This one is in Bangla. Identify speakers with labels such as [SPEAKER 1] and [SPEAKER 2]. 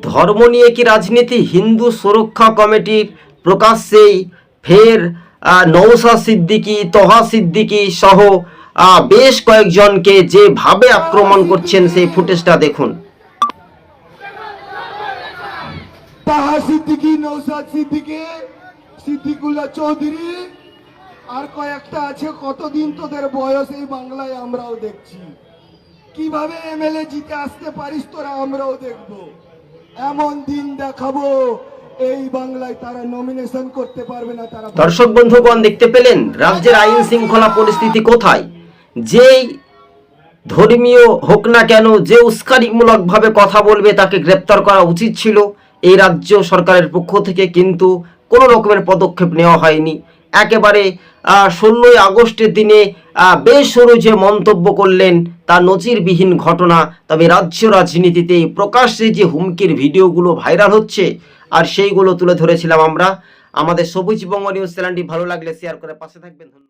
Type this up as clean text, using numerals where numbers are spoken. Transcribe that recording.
[SPEAKER 1] ধর্ম নিয়ে কি রাজনীতি? হিন্দু সুরক্ষা কমিটির প্রকাশ্যেই ফের নওশাদ সিদ্দিকী, তহা সিদ্দিকী সহ বেশ কয়েকজনকে যেভাবে আক্রমণ করছেন সেই ফুটেজটা দেখুন।
[SPEAKER 2] তাহা সিদ্দিকী, নওশাদ সিদ্দিকী, সিদ্দিকুল্লাহ চৌধুরী আর কয়েকটা আছে। কতদিন তোদের বয়স এই বাংলায় আমরাও দেখছি। কিভাবে এমএলএ জিতে আসতে পারিস তোরা, আমরাও দেখবো। এমন দিন দেখাবো এই বাংলায় তারা নমিনেশন করতে পারবে না। তারা
[SPEAKER 1] দর্শক বন্ধুগণ, দেখতে পেলেন রাজ্যের আইন শৃঙ্খলা পরিস্থিতি কোথায়। যেই ধর্মীয় হোক না কেন, যে উস্কানিমূলকভাবে কথা বলবে তাকে গ্রেপ্তার করা উচিত ছিল এই রাজ্য সরকারের পক্ষ থেকে, কিন্তু কোনো রকমের পদক্ষেপ নেওয়া হয়নি। একেবারে 16ই আগস্টের দিনে বেসরু যে মন্তব্য করলেন তা নজিরবিহীন ঘটনা। তবে রাজ্য রাজনীতিতে প্রকাশ্যে যে হুমকির ভিডিওগুলো ভাইরাল হচ্ছে আর সেইগুলো তুলে ধরেছিলাম আমরা। আমাদের সবুজবঙ্গ নিউজ চ্যানেলটি ভালো লাগলে শেয়ার করে পাশে থাকবেন। ধন্যবাদ।